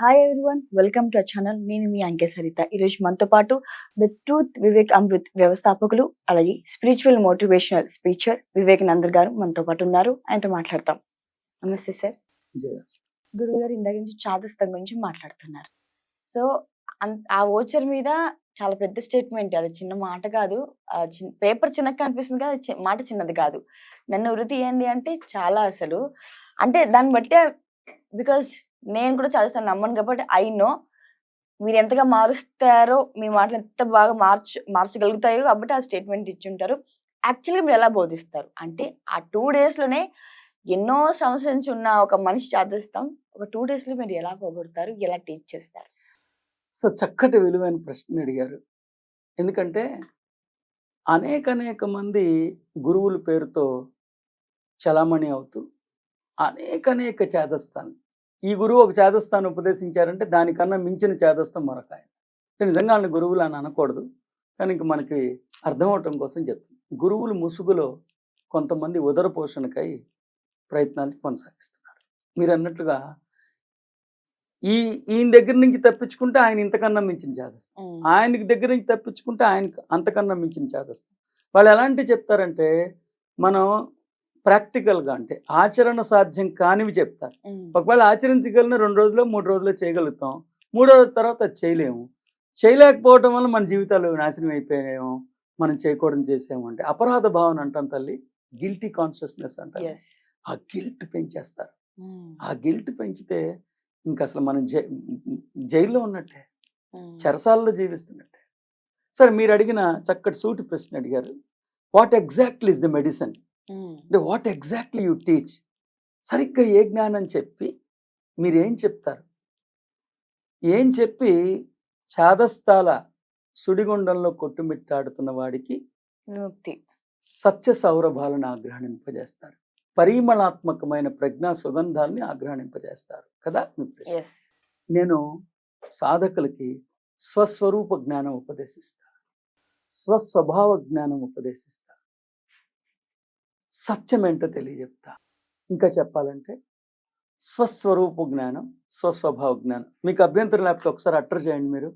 Hi everyone, welcome to channel. నేను మీ అంకే సరిత. ఈరోజు మనతో పాటు ద ట్రూత్ వివేక్ అమృత్ వ్యవస్థాపకులు, అలాగే స్పిరిచువల్ మోటివేషనల్ స్పీచర్ వివేకానందర్ గారు మనతో పాటు ఉన్నారు. ఆయనతో మాట్లాడతాం. నమస్తే సార్. గురువు గారు ఇందాక నుంచి చాదస్తం గురించి మాట్లాడుతున్నారు. సో ఆ ఓచర్ మీద చాలా పెద్ద స్టేట్మెంట్. అది చిన్న మాట కాదు. పేపర్ చిన్నగా కనిపిస్తుంది కదా, మాట చిన్నది కాదు. నన్ను వృత్తి తీయండి అంటే చాలా అసలు అంటే దాన్ని బట్టే, బికాస్ నేను కూడా చదువుతాను, నమ్మను కాబట్టి ఐ నో మీరు ఎంతగా మారుస్తారో, మీ మాటలు ఎంత బాగా మార్చగలుగుతాయో కాబట్టి ఆ స్టేట్మెంట్ ఇచ్చుంటారు. యాక్చువల్గా మీరు ఎలా బోధిస్తారు అంటే ఆ 2 days లోనే ఎన్నో సంవత్సరాల నుంచి ఉన్న ఒక మనిషి చాదస్తాం ఒక 2 days లో మీరు ఎలా పోగొడతారు, ఎలా టీచ్ చేస్తారు? సో చక్కటి విలువైన ప్రశ్న అడిగారు. ఎందుకంటే అనేక మంది గురువుల పేరుతో చలామణి అవుతూ అనేక చేదస్తాను. ఈ గురువు ఒక చేదస్తాన్ని ఉపదేశించారంటే దానికన్నా మించిన చేదస్తం మరొక ఆయన. అంటే నిజంగా వాళ్ళని గురువులు అని అనకూడదు, కానీ ఇంక మనకి అర్థం అవటం కోసం చెప్తుంది. గురువులు ముసుగులో కొంతమంది ఉదర పోషణకై ప్రయత్నాలు కొనసాగిస్తున్నారు. మీరు అన్నట్లుగా ఈయన దగ్గర నుంచి తప్పించుకుంటే ఆయన ఇంతకన్నా మించిన చేదస్తాం, ఆయనకి దగ్గర నుంచి తప్పించుకుంటే ఆయనకి అంతకన్నా మించిన చేదస్తాం. వాళ్ళు ఎలాంటి చెప్తారంటే మనం ప్రాక్టికల్గా అంటే ఆచరణ సాధ్యం కానివి చెప్తారు. ఒకవేళ ఆచరించగలిగిన 2 రోజుల్లో 3 రోజుల్లో చేయగలుగుతాం, 3 రోజుల తర్వాత అది చేయలేము. చేయలేకపోవటం వల్ల మన జీవితాలు నాశనం అయిపోయాయేమో, మనం చేయకూడదు చేసాము అంటే అపరాధ భావన అంటాం తల్లి, గిల్టీ కాన్షియస్నెస్ అంటారు. ఆ గిల్ట్ పెంచేస్తారు. ఆ గిల్ట్ పెంచితే ఇంకా అసలు మనం జైల్లో ఉన్నట్టే, చెరసాలలో జీవిస్తున్నట్టే. సరే, మీరు అడిగిన చక్కటి సూటి ప్రశ్న అడిగారు. What exactly is the medicine, what exactly you teach. సరిగ్గా ఏ జ్ఞానం చెప్పి మీరేం చెప్తారు, ఏం చెప్పి చాదస్తాల సుడిగుండంలో కొట్టుమిట్టాడుతున్న వాడికి విముక్తి, సత్య సౌరభాలను ఆగ్రహింపజేస్తారు, పరిమళాత్మకమైన ప్రజ్ఞా సుగంధాలని ఆగ్రహింపజేస్తారు కదా మీ ప్రశ్న. నేను సాధకులకి స్వస్వరూప జ్ఞానం ఉపదేశిస్తా, స్వస్వభావ జ్ఞానం ఉపదేశిస్తా, సత్యం ఏంటో తెలియజెప్తా. ఇంకా చెప్పాలంటే స్వస్వరూప జ్ఞానం, స్వస్వభావ జ్ఞానం. మీకు అభ్యంతరం లేకపోతే ఒకసారి అట్టర్ చేయండి మీరు.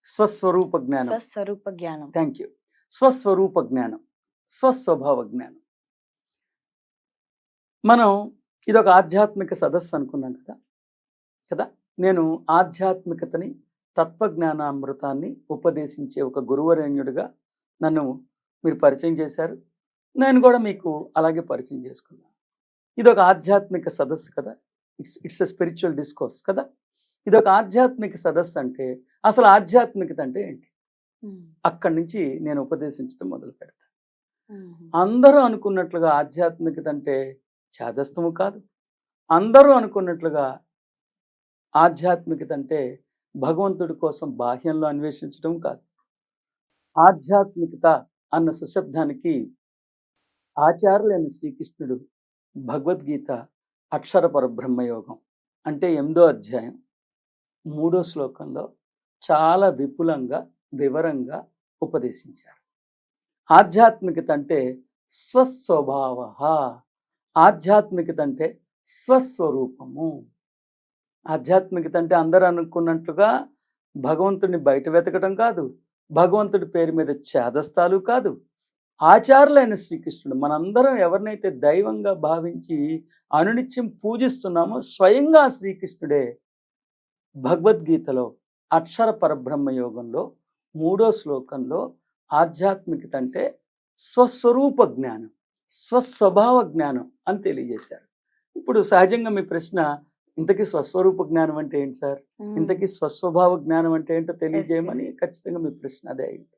స్వస్వరూప జ్ఞానం, స్వస్వరూప జ్ఞానం. Thank you. స్వస్వరూప జ్ఞానం, స్వస్వభావ జ్ఞానం. మనం ఇదొక ఆధ్యాత్మిక సదస్సు అనుకున్నాం కదా. నేను ఆధ్యాత్మికతని, తత్వజ్ఞానామృతాన్ని ఉపదేశించే ఒక గురువరేణ్యుడిగా నన్ను మీరు పరిచయం చేశారు. నేను కూడా మీకు అలాగే పరిచయం చేసుకున్నాను. ఇదొక ఆధ్యాత్మిక సదస్సు కదా, ఇట్స్ ఎ స్పిరిచువల్ డిస్కోర్స్ కదా. ఇదొక ఆధ్యాత్మిక సదస్సు అంటే అసలు ఆధ్యాత్మికత అంటే ఏంటి, అక్కడి నుంచి నేను ఉపదేశించడం మొదలు పెడతాను. అందరూ అనుకున్నట్లుగా ఆధ్యాత్మికత అంటే చాదస్తము కాదు. అందరూ అనుకున్నట్లుగా ఆధ్యాత్మికత అంటే భగవంతుడి కోసం బాహ్యంలో అన్వేషించడం కాదు. ఆధ్యాత్మికత అన్న సుశబ్దానికి ఆచార్యులైన శ్రీకృష్ణుడు భగవద్గీత అక్షర పరబ్రహ్మయోగం అంటే 8వ అధ్యాయం 3వ శ్లోకంలో చాలా విపులంగా వివరంగా ఉపదేశించారు. ఆధ్యాత్మికత అంటే స్వస్వభావ, ఆధ్యాత్మికత అంటే స్వస్వరూపము. ఆధ్యాత్మికత అంటే అందరూ అనుకున్నట్లుగా భగవంతుడిని బయట వెతకడం కాదు, భగవంతుడి పేరు మీద చేదస్తాలు కాదు. ఆచార్యులైన శ్రీకృష్ణుడు మనందరం ఎవరినైతే దైవంగా భావించి అనునిత్యం పూజిస్తున్నామో స్వయంగా శ్రీకృష్ణుడే భగవద్గీతలో అక్షర పరబ్రహ్మ యోగంలో 3వ శ్లోకంలో ఆధ్యాత్మికత అంటే స్వస్వరూప జ్ఞానం, స్వస్వభావ జ్ఞానం అని తెలియజేశారు. ఇప్పుడు సహజంగా మీ ప్రశ్న, ఇంతకీ స్వస్వరూప జ్ఞానం అంటే ఏంటి సార్, ఇంతకీ స్వస్వభావ జ్ఞానం అంటే ఏంటో తెలియజేయమని ఖచ్చితంగా మీ ప్రశ్న అదే అయింది.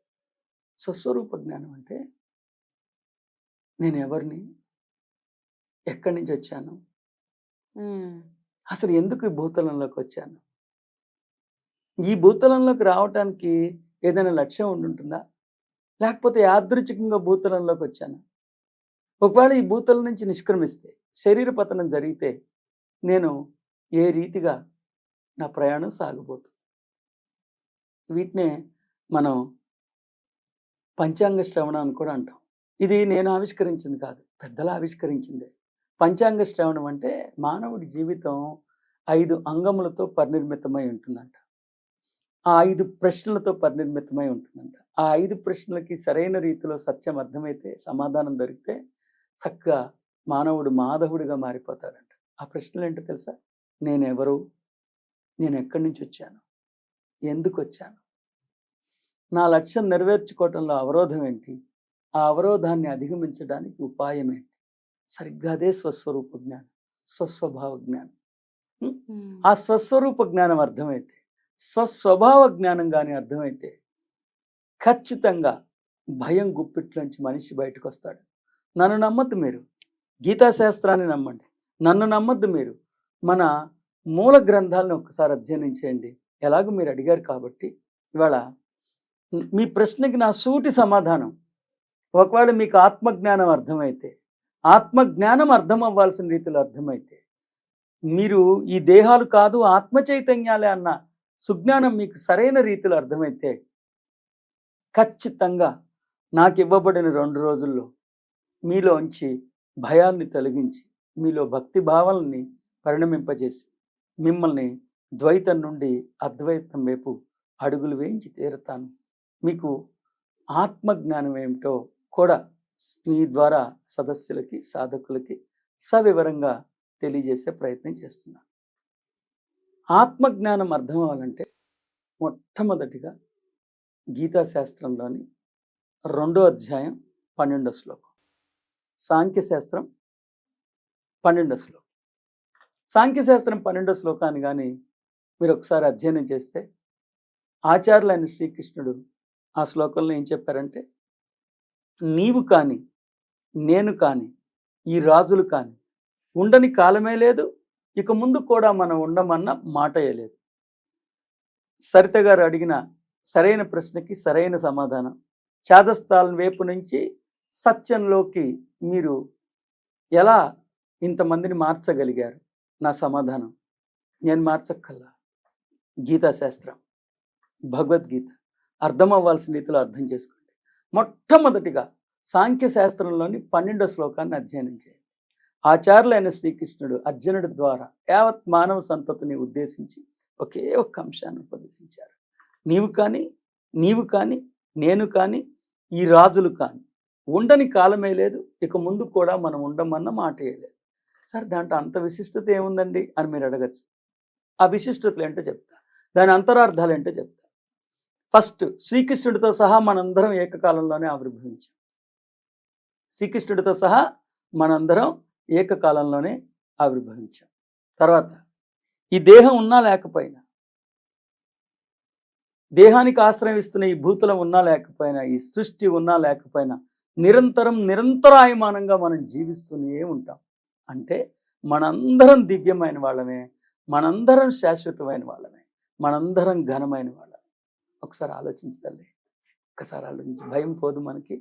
స్వస్వరూప జ్ఞానం అంటే నేను ఎవరిని, ఎక్కడి నుంచి వచ్చాను, అసలు ఎందుకు ఈ భూతలంలోకి వచ్చాను, ఈ భూతలంలోకి రావటానికి ఏదైనా లక్ష్యం ఉంటుందా, లేకపోతే యాదృచ్ఛికంగా భూతలంలోకి వచ్చాను. ఒకవేళ ఈ భూతలం నుంచి నిష్క్రమిస్తే, శరీర పతనం జరిగితే నేను ఏ రీతిగా నా ప్రయాణం సాగబోతుంది. వీటినే మనం పంచాంగ శ్రవణం అని కూడా అంటాం. ఇది నేను ఆవిష్కరించింది కాదు, పెద్దలు ఆవిష్కరించిందే. పంచాంగ శ్రవణం అంటే మానవుడి జీవితం 5 అంగములతో పరినిర్మితమై ఉంటుందంట. ఆ 5 ప్రశ్నలతో పరినిర్మితమై ఉంటుందంట. ఆ 5 ప్రశ్నలకి సరైన రీతిలో సత్యం అర్థమైతే, సమాధానం దొరికితే చక్కగా మానవుడు మాధవుడిగా మారిపోతాడంట. ఆ ప్రశ్నలు ఏంటో తెలుసా? నేనెవరు? నేను ఎక్కడి నుంచి వచ్చాను? ఎందుకు వచ్చాను? నా లక్ష్యం నెరవేర్చుకోవటంలో అవరోధం ఏంటి? ఆ అవరోధాన్ని అధిగమించడానికి ఉపాయం ఏంటి? సరిగ్గా అదే స్వస్వరూప జ్ఞానం, స్వస్వభావ జ్ఞానం. ఆ స్వస్వరూప జ్ఞానం అర్థమైతే, స్వస్వభావ జ్ఞానం కానీ అర్థమైతే ఖచ్చితంగా భయం గుప్పిట్లోంచి మనిషి బయటకు వస్తాడు. నన్ను నమ్మద్దు మీరు, గీతాశాస్త్రాన్ని నమ్మండి. నన్ను నమ్మద్దు మీరు, మన మూల గ్రంథాలను ఒకసారి అధ్యయనం చేయండి. ఎలాగో మీరు అడిగారు కాబట్టి ఇవాళ మీ ప్రశ్నకి నా సూటి సమాధానం, ఒకవేళ మీకు ఆత్మజ్ఞానం అర్థమైతే, ఆత్మజ్ఞానం అర్థం అవ్వాల్సిన రీతిలో అర్థమైతే, మీరు ఈ దేహాలు కాదు ఆత్మ చైతన్యాలే అన్న సుజ్ఞానం మీకు సరైన రీతిలో అర్థమైతే ఖచ్చితంగా నాకు ఇవ్వబడిన 2 రోజుల్లో మీలోంచి భయాన్ని తొలగించి, మీలో భక్తి భావాలని పరిణమింపజేసి, మిమ్మల్ని ద్వైతం నుండి అద్వైతం వైపు అడుగులు వేయించి తీరుతాను. మీకు ఆత్మజ్ఞానం ఏమిటో కూడా మీ ద్వారా సదస్సులకి, సాధకులకి సవివరంగా తెలియజేసే ప్రయత్నం చేస్తున్నాను. ఆత్మజ్ఞానం అర్థం అవ్వాలంటే మొట్టమొదటిగా గీతాశాస్త్రంలోని 2వ అధ్యాయం 12వ శ్లోకం, సాంఖ్యశాస్త్రం 12వ శ్లోకం. సాంఖ్యశాస్త్రం 12వ శ్లోకాన్ని కానీ మీరు ఒకసారి అధ్యయనం చేస్తే, ఆచార్యులైన శ్రీకృష్ణుడు ఆ శ్లోకంలో ఏం చెప్పారంటే, నీవు కానీ నేను కానీ ఈ రాజులు కానీ ఉండని కాలమే లేదు, ఇక ముందు కూడా మనం ఉండమన్న మాటయే లేదు. సరిత గారు అడిగిన సరైన ప్రశ్నకి సరైన సమాధానం, చాదస్తాల వైపు నుంచి సత్యంలోకి మీరు ఎలా ఇంతమందిని మార్చగలిగారు? నా సమాధానం, నేను మార్చక్కల్లా. గీతాశాస్త్రం, భగవద్గీత అర్థం అవ్వాల్సిన రీతిలో అర్థం చేసుకోండి. మొట్టమొదటిగా సాంఖ్యశాస్త్రంలోని 12వ శ్లోకాన్ని అధ్యయనం చేయండి. ఆచార్యులైన శ్రీకృష్ణుడు అర్జునుడి ద్వారా యావత్ మానవ సంతతిని ఉద్దేశించి ఒకే ఒక్క అంశాన్ని ఉపదేశించారు. నీవు కానీ నేను కానీ ఈ రాజులు కానీ ఉండని కాలమే లేదు, ఇక ముందు కూడా మనం ఉండమన్న మాటే లేదు. సార్ దాంట్లో అంత విశిష్టత ఏముందండి అని మీరు అడగచ్చు. ఆ విశిష్టతలు ఏంటో చెప్తా, దాని అంతరార్థాలు ఏంటో చెప్తా. ఫస్ట్, శ్రీకృష్ణుడితో సహా మనందరం ఏకకాలంలోనే ఆవిర్భవించాం. శ్రీకృష్ణుడితో సహా మనందరం ఏకకాలంలోనే ఆవిర్భవించాం. తర్వాత, ఈ దేహం ఉన్నా లేకపోయినా, దేహానికి ఆశ్రయిస్తున్న ఈ భూతలం ఉన్నా లేకపోయినా, ఈ సృష్టి ఉన్నా లేకపోయినా నిరంతరాయమానంగా మనం జీవిస్తూనే ఉంటాం. అంటే మనందరం దివ్యమైన వాళ్ళమే, మనందరం శాశ్వతమైన వాళ్ళమే, మనందరం ఘనమైన వాళ్ళమే. ఒకసారి ఆలోచించదండి, ఒక్కసారి ఆలోచించి భయం పోదు మనకి.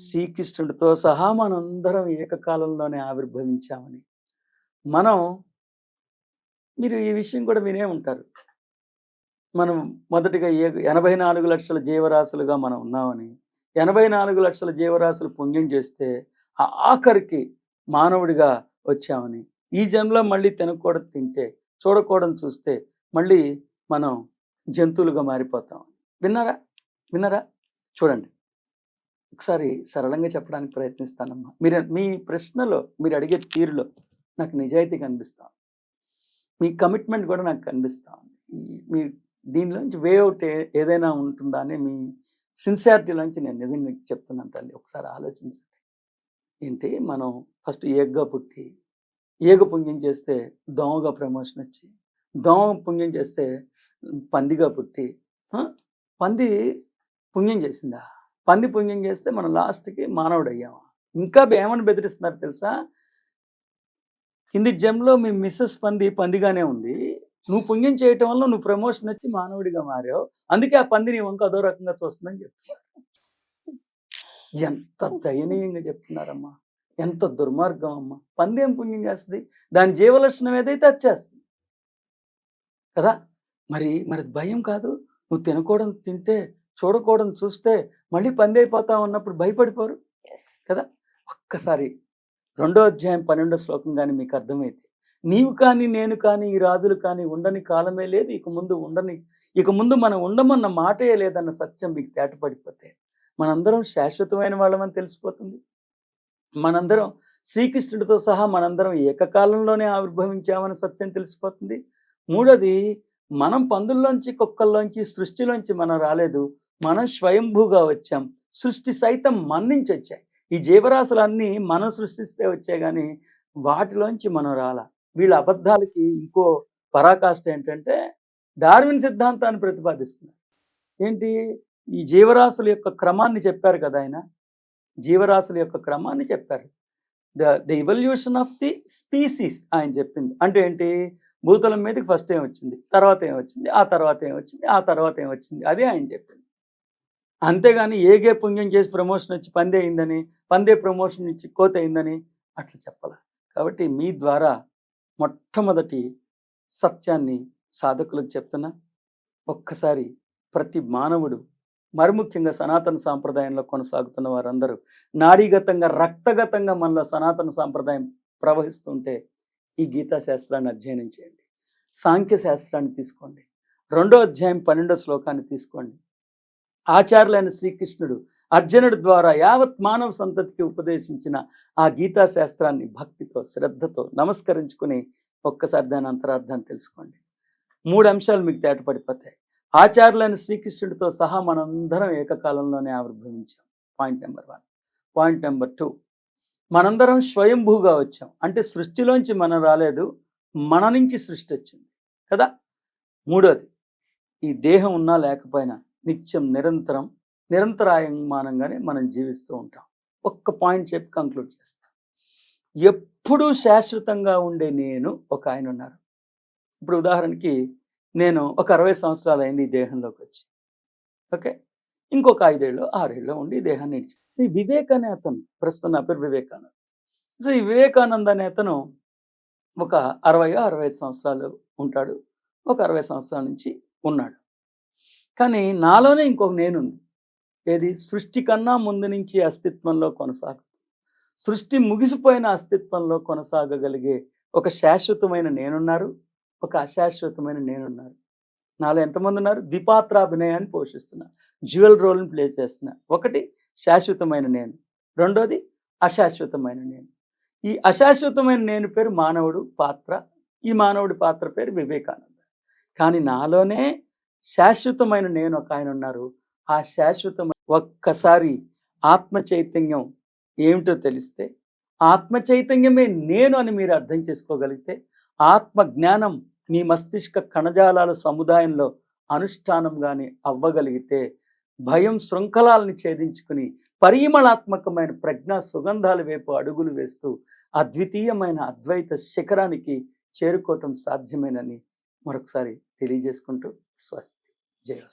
శ్రీకృష్ణుడితో సహా మనందరం ఏకకాలంలోనే ఆవిర్భవించామని మీరు ఈ విషయం కూడా వినే ఉంటారు. మనం మొదటిగా 84 లక్షల జీవరాశులుగా మనం ఉన్నామని, 84 లక్షల జీవరాశులు పుణ్యం చేస్తే ఆఖరికి మానవుడిగా వచ్చామని, ఈ జన్మలో మళ్ళీ తినకూడదు తింటే, చూడకూడదు చూస్తే మళ్ళీ మనం జంతువులుగా మారిపోతాం. విన్నారా? చూడండి, ఒకసారి సరళంగా చెప్పడానికి ప్రయత్నిస్తానమ్మా. మీ ప్రశ్నలో, మీరు అడిగే తీరులో నాకు నిజాయితీ కనిపిస్తాం, మీ కమిట్మెంట్ కూడా నాకు కనిపిస్తాం. మీ దీనిలోంచి వే అవుట్ ఏదైనా ఉంటుందా అని మీ సిన్సియారిటీలోంచి నేను నిజంగా చెప్తున్నాను తల్లి. ఒకసారి ఆలోచించండి. ఏంటి, మనం ఫస్ట్ ఏగ్గా పుట్టి, ఏగ పుణ్యం చేస్తే దోమగా ప్రమోషన్ వచ్చి, దోమ పుణ్యం చేస్తే పందిగా పుట్టి, పంది పుణ్యం చేసిందా, పంది పుణ్యం చేస్తే మనం లాస్ట్కి మానవుడు అయ్యామా? ఇంకా ఏమని బెదిరిస్తున్నారు తెలుసా? కింది జన్మలో మీ మిస్సెస్ పందిగానే ఉంది, నువ్వు పుణ్యం చేయటం వల్ల నువ్వు ప్రమోషన్ వచ్చి మానవుడిగా మారావు, అందుకే ఆ పంది నీ వంక అదో రకంగా చూస్తుందని చెప్తున్నారు. ఎంత దయనీయంగా చెప్తున్నారమ్మా, ఎంత దుర్మార్గం అమ్మా. పంది ఏం పుణ్యం చేస్తుంది? దాని జీవలక్షణం ఏదైతే అది చేస్తుంది కదా. మరి భయం కాదు, నువ్వు తినకూడదు తింటే, చూడకూడదు చూస్తే మళ్ళీ పంది అయిపోతావు అన్నప్పుడు భయపడిపోరు కదా. ఒక్కసారి 2వ అధ్యాయం 12వ శ్లోకం కానీ మీకు అర్థమైతే, నీవు కానీ నేను కానీ ఈ రాజులు కానీ ఉండని కాలమే లేదు, ఇక ముందు మనం ఉండమన్న మాటే లేదన్న సత్యం మీకు తేటపడిపోతే మనందరం శాశ్వతమైన వాళ్ళమని తెలిసిపోతుంది. మనందరం శ్రీకృష్ణుడితో సహా మనందరం ఏకకాలంలోనే ఆవిర్భవించామని సత్యం తెలిసిపోతుంది. మూడోది, మనం పందుల్లోంచి కుక్కల్లోంచి సృష్టిలోంచి మనం రాలేదు, మనం స్వయంభూగా వచ్చాం. సృష్టి సైతం మన నుంచి వచ్చాయి. ఈ జీవరాశులన్నీ మనం సృష్టిస్తే వచ్చాయి కానీ వాటిలోంచి మనం రాలా. వీళ్ళ అబద్ధాలకి ఇంకో పరాకాష్ట ఏంటంటే డార్విన్ సిద్ధాంతాన్ని ప్రతిపాదిస్తున్నారు. ఏంటి, ఈ జీవరాశుల యొక్క క్రమాన్ని చెప్పారు కదా ఆయన, జీవరాశుల యొక్క క్రమాన్ని చెప్పారు. The evolution of the species ఆయన చెప్పింది. అంటే ఏంటి, భూతలం మీదకి ఫస్ట్ ఏం వచ్చింది, తర్వాత ఏం వచ్చింది, ఆ తర్వాత ఏం వచ్చింది, ఆ తర్వాత ఏం వచ్చింది, అదే ఆయన చెప్పింది. అంతేగాని ఏగే పుణ్యం చేసి ప్రమోషన్ వచ్చి పందే అయిందని, పందే ప్రమోషన్ ఇచ్చి కోత అయిందని అట్లా చెప్పాల. కాబట్టి మీ ద్వారా మొట్టమొదటి సత్యాన్ని సాధకులకు చెప్తున్నా. ఒక్కసారి ప్రతి మానవుడు, మరి ముఖ్యంగా సనాతన సాంప్రదాయంలో కొనసాగుతున్న వారందరూ నాడీగతంగా రక్తగతంగా మనలో సనాతన సాంప్రదాయం ప్రవహిస్తుంటే ఈ గీతా శాస్త్రాన్ని అధ్యయనం చేయండి. సాంఖ్య శాస్త్రాన్ని తీసుకోండి, 2వ అధ్యాయం 12వ శ్లోకాన్ని తీసుకోండి. ఆచార్యులైన శ్రీకృష్ణుడు అర్జునుడి ద్వారా యావత్ మానవ సంతతికి ఉపదేశించిన ఆ గీతా శాస్త్రాన్ని భక్తితో శ్రద్ధతో నమస్కరించుకుని ఒక్కసారి దాని అంతరార్థాన్ని తెలుసుకోండి. 3 అంశాలు మీకు తేటపడిపోతాయి. ఆచార్యులైన శ్రీకృష్ణుడితో సహా మనందరం ఏకకాలంలోనే ఆవిర్భవించాం, పాయింట్ నెంబర్ 1. పాయింట్ నెంబర్ 2, మనందరం స్వయంభూగా వచ్చాం. అంటే సృష్టిలోంచి మనం రాలేదు, మన నుంచి సృష్టి వచ్చింది కదా. మూడోది, ఈ దేహం ఉన్నా లేకపోయినా నిత్యం నిరంతరాయమానంగానే మనం జీవిస్తూ ఉంటాం. ఒక్క పాయింట్ చెప్పి కంక్లూడ్ చేస్తాం. ఎప్పుడూ శాశ్వతంగా ఉండే నేను ఒక ఆయన ఉన్నారు. ఇప్పుడు ఉదాహరణకి నేను ఒక 60 సంవత్సరాలు అయింది ఈ దేహంలోకి వచ్చి, ఓకే, ఇంకొక 5 ఏళ్ళు 6 ఏళ్ళు ఉండి ఈ దేహాన్ని ఇచ్చి. ఈ వివేక్ అనే అతను, ప్రస్తుతం నా పేరు వివేకానంద్. సో ఈ వివేకానంద్ అనే అతను ఒక 65 సంవత్సరాలు ఉంటాడు, ఒక 60 సంవత్సరాల నుంచి ఉన్నాడు. కానీ నాలోనే ఇంకొక నేనుంది. ఏది, సృష్టి కన్నా ముందు నుంచి అస్తిత్వంలో సృష్టి ముగిసిపోయిన అస్తిత్వంలో కొనసాగగలిగే ఒక శాశ్వతమైన నేనున్నారు, ఒక అశాశ్వతమైన నేనున్నారు. నాలో ఎంతమంది ఉన్నారు? ద్విపాత్రాభినయాన్ని పోషిస్తున్నా, డ్యూయల్ రోల్ని ప్లే చేస్తున్నా. ఒకటి శాశ్వతమైన నేను, రెండోది అశాశ్వతమైన నేను. ఈ అశాశ్వతమైన నేను పేరు మానవుడు పాత్ర, ఈ మానవుడి పాత్ర పేరు వివేకానంద. కానీ నాలోనే శాశ్వతమైన నేను ఒక ఆయన ఉన్నారు. ఆ శాశ్వతమైన ఒక్కసారి ఆత్మ చైతన్యం ఏమిటో తెలిస్తే, ఆత్మ చైతన్యమే నేను అని మీరు అర్థం చేసుకోగలిగితే, ఆత్మ జ్ఞానం మీ మస్తిష్క కణజాలాల సముదాయంలో అనుష్ఠానంగానే అవ్వగలిగితే, భయం శృంఖలాలని ఛేదించుకుని పరిమళాత్మకమైన ప్రజ్ఞా సుగంధాల వైపు అడుగులు వేస్తూ అద్వితీయమైన అద్వైత శిఖరానికి చేరుకోవటం సాధ్యమేనని మరొకసారి తెలియజేసుకుంటూ స్వస్తి. జయ.